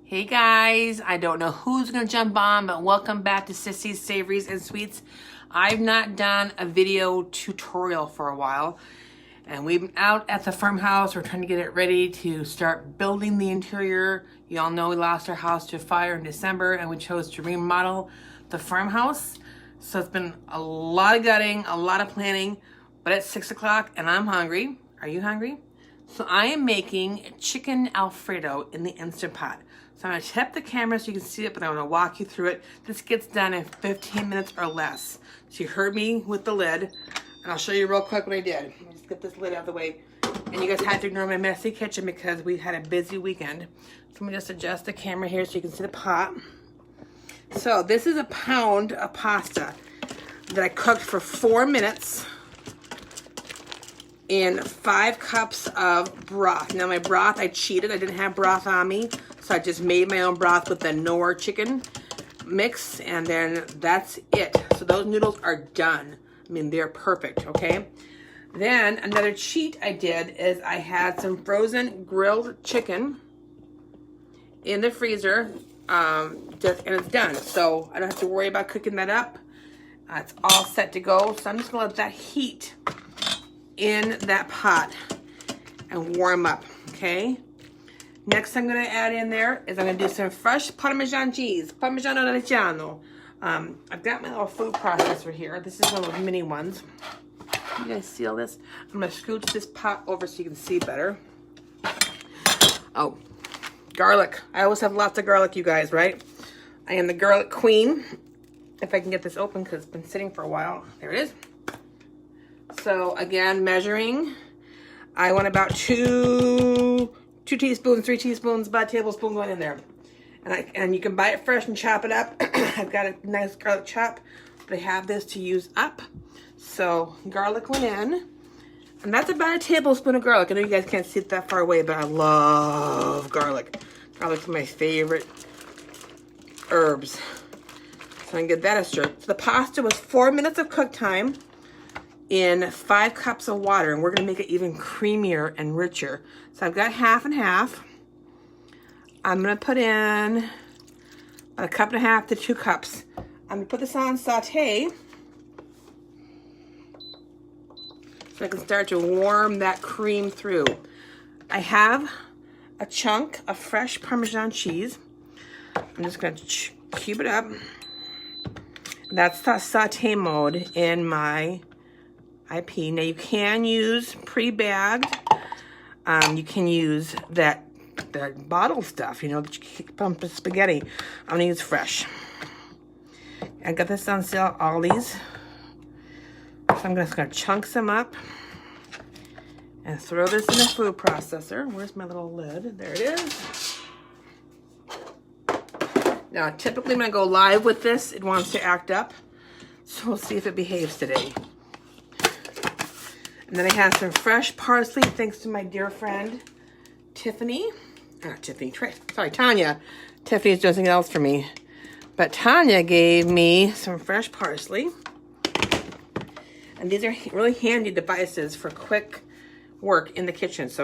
Hey guys, I don't know who's gonna jump on, but welcome back to Sissy's Savories and Sweets. I've not done a video tutorial for a while, and we've been out at the farmhouse. We're trying to get it ready to start building the interior. You all know we lost our house to a fire in December, and we chose to remodel the farmhouse. So it's been a lot of gutting, a lot of planning, but it's 6 o'clock and I'm hungry. Are you hungry? So I am making chicken Alfredo in the Instant Pot. So I'm gonna tip the camera so you can see it, but I'm gonna walk you through it. This gets done in 15 minutes or less. So you heard me with the lid, and I'll show you real quick what I did. Let me just get this lid out of the way. And you guys had to ignore my messy kitchen because we had a busy weekend. So let me just adjust the camera here so you can see the pot. So this is a pound of pasta that I cooked for 4 minutes in 5 cups of broth. Now my broth, I cheated. I didn't have broth on me. So I just made my own broth with the Knorr chicken mix, and then that's it. So those noodles are done. I mean, they're perfect, okay? Then another cheat I did is I had some frozen grilled chicken in the freezer, and it's done. So I don't have to worry about cooking that up. It's all set to go. So I'm just gonna let that heat in that pot and warm up, okay? Next I'm gonna add in there is I'm gonna do some fresh Parmesan cheese, Parmigiano-Reggiano. I've got my little food processor here. This is one of those mini ones. You guys see all this? I'm gonna scooch this pot over so you can see better. Oh, garlic. I always have lots of garlic, you guys, right? I am the garlic queen. If I can get this open because it's been sitting for a while. There it is. So again, measuring. I want about 2 teaspoons, 3 teaspoons, about a tablespoon going in there. And you can buy it fresh and chop it up. I've got a nice garlic chop, but I have this to use up. So garlic went in. And that's about a tablespoon of garlic. I know you guys can't see it that far away, but I love garlic. Garlic's my favorite herbs. So I can get that a stir. So the pasta was 4 minutes of cook time in 5 cups of water, and we're gonna make it even creamier and richer. So I've got half and half. I'm gonna put in a cup and a half to 2 cups. I'm gonna put this on saute so I can start to warm that cream through. I have a chunk of fresh Parmesan cheese. I'm just gonna cube it up. That's the saute mode in my IP. Now you can use pre-bagged. You can use that bottle stuff, you know, that you pump the spaghetti. I'm gonna use fresh. I got this on sale at Aldi's. So I'm just gonna chunk some up and throw this in the food processor. Where's my little lid? There it is. Now, typically when I go live with this, it wants to act up. So we'll see if it behaves today. And then I have some fresh parsley, thanks to my dear friend, Tanya. Tiffany's doing something else for me. But Tanya gave me some fresh parsley. And these are really handy devices for quick work in the kitchen. So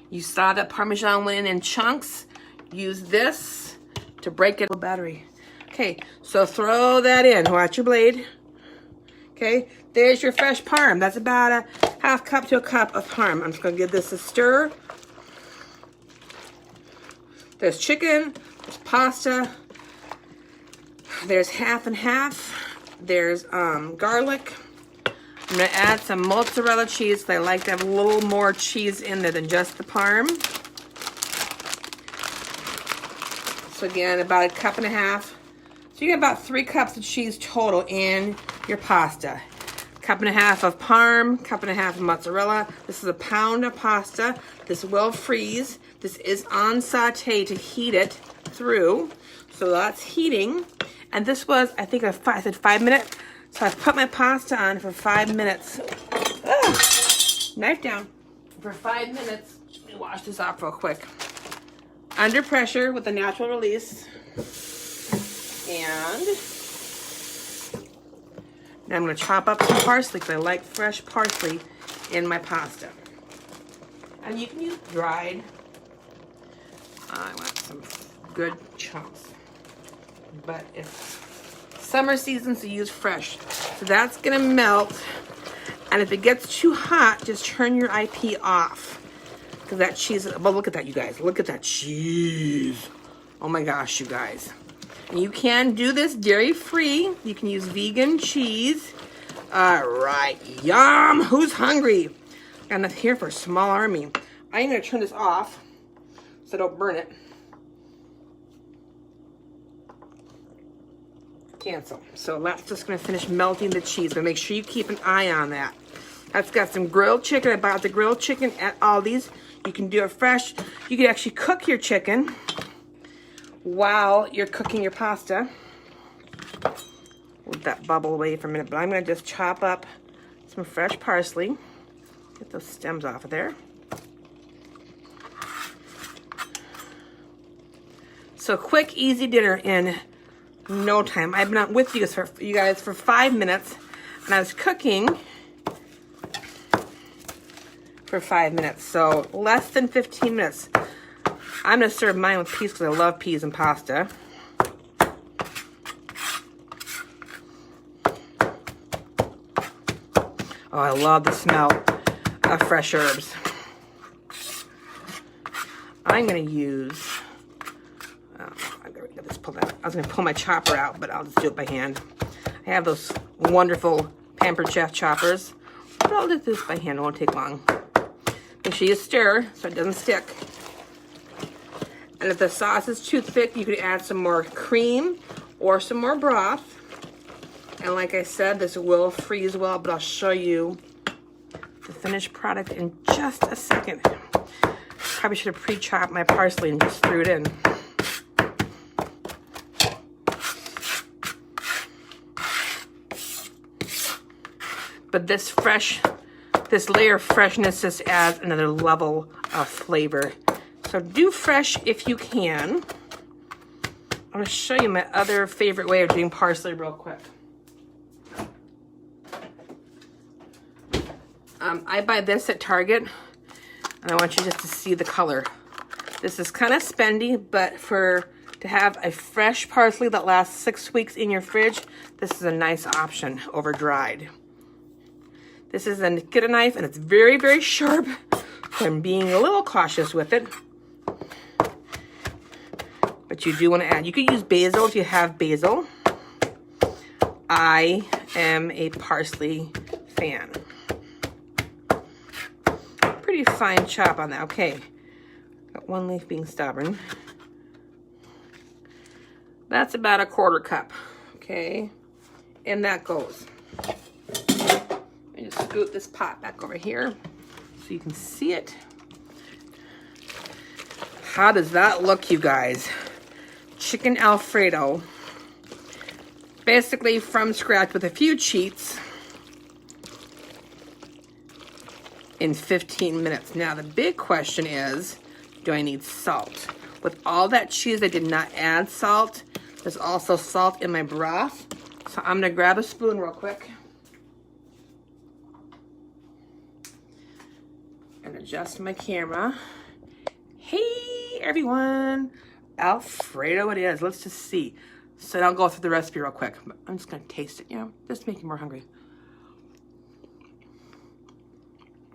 you saw that Parmesan went in chunks. Use this to break it. Battery. Okay, so throw that in. Watch your blade. Okay, there's your fresh parm. That's about a half cup to a cup of parm. I'm just gonna give this a stir. There's chicken, there's pasta, there's half and half. There's garlic. I'm gonna add some mozzarella cheese. I like to have a little more cheese in there than just the parm. So again, about a cup and a half. So you get about 3 cups of cheese total in your pasta. Cup and a half of parm, cup and a half of mozzarella. This is a pound of pasta. This will freeze. This is on saute to heat it through. So that's heating. And this was, I think I said 5 minutes. So I put my pasta on for 5 minutes. Knife down. For 5 minutes. Let me wash this off real quick. under pressure with a natural release. And now I'm going to chop up some parsley because I like fresh parsley in my pasta. And you can use dried. I want some good chunks. But it's summer season, so use fresh. So that's going to melt. And if it gets too hot, just turn your IP off. Because that cheese, well, look at that, you guys. Look at that cheese. Oh my gosh, you guys. And you can do this dairy-free. You can use vegan cheese. All right, yum. Who's hungry? Got enough here for a small army. I'm going to turn this off so I don't burn it. Cancel. So that's just going to finish melting the cheese. But make sure you keep an eye on that. That's got some grilled chicken. I bought the grilled chicken at Aldi's. You can do it fresh. You can actually cook your chicken while you're cooking your pasta. Let that bubble away for a minute. But I'm going to just chop up some fresh parsley. Get those stems off of there. So quick, easy dinner in no time. I've been on with you guys for 5 minutes. And I was cooking for 5 minutes, so less than 15 minutes. I'm gonna serve mine with peas because I love peas and pasta. Oh, I love the smell of fresh herbs. I'm gonna use, I got this pulled out. I was gonna pull my chopper out, but I'll just do it by hand. I have those wonderful Pampered Chef choppers, but I'll do this by hand. It won't take long. Make sure you stir so it doesn't stick. And if the sauce is too thick, you can add some more cream or some more broth. And like I said, this will freeze well, but I'll show you the finished product in just a second. Probably should have pre-chopped my parsley and just threw it in. But this layer of freshness just adds another level of flavor. So do fresh if you can. I'm going to show you my other favorite way of doing parsley real quick. I buy this at Target, and I want you just to see the color. This is kind of spendy, but to have a fresh parsley that lasts 6 weeks in your fridge, this is a nice option over dried. This is a get a knife, and it's very, very sharp. So I'm being a little cautious with it. But you do want to add, you could use basil if you have basil. I am a parsley fan. Pretty fine chop on that. Okay, got one leaf being stubborn. That's about a 1/4 cup. Okay, and that goes. Just scoot this pot back over here so you can see it. How does that look, you guys? Chicken Alfredo. Basically from scratch with a few cheats in 15 minutes. Now the big question is, do I need salt? With all that cheese, I did not add salt. There's also salt in my broth. So I'm gonna grab a spoon real quick. And adjust my camera. Hey everyone, Alfredo it is. Let's just see. So I'll go through the recipe real quick. I'm just gonna taste it, just make me more hungry.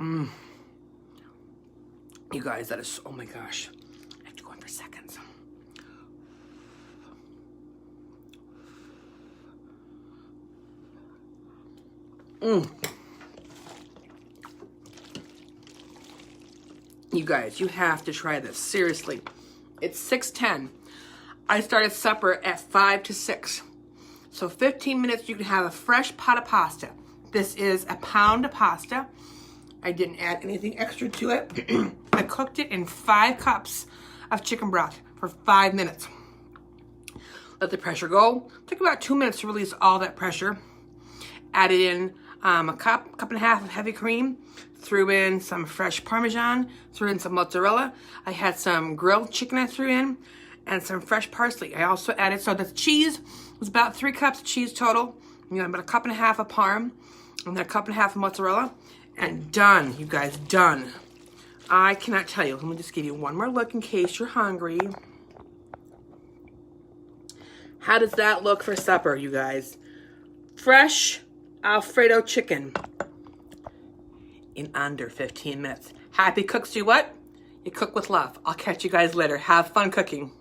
You guys, that is, oh my gosh. I have to go in for seconds. You guys, you have to try this. Seriously. It's 6:10. I started supper at 5 to 6. So 15 minutes, you can have a fresh pot of pasta. This is a pound of pasta. I didn't add anything extra to it. I cooked it in 5 cups of chicken broth for 5 minutes. Let the pressure go. Took about 2 minutes to release all that pressure. Added in a cup and a half of heavy cream, threw in some fresh Parmesan, threw in some mozzarella. I had some grilled chicken I threw in, and some fresh parsley. I also added, so the cheese was about 3 cups of cheese total. You know, about a cup and a half of parm, and then a cup and a half of mozzarella, and done, you guys, done. I cannot tell you. Let me just give you one more look in case you're hungry. How does that look for supper, you guys? Fresh Alfredo chicken in under 15 minutes. Happy cooks do what? You cook with love. I'll catch you guys later. Have fun cooking.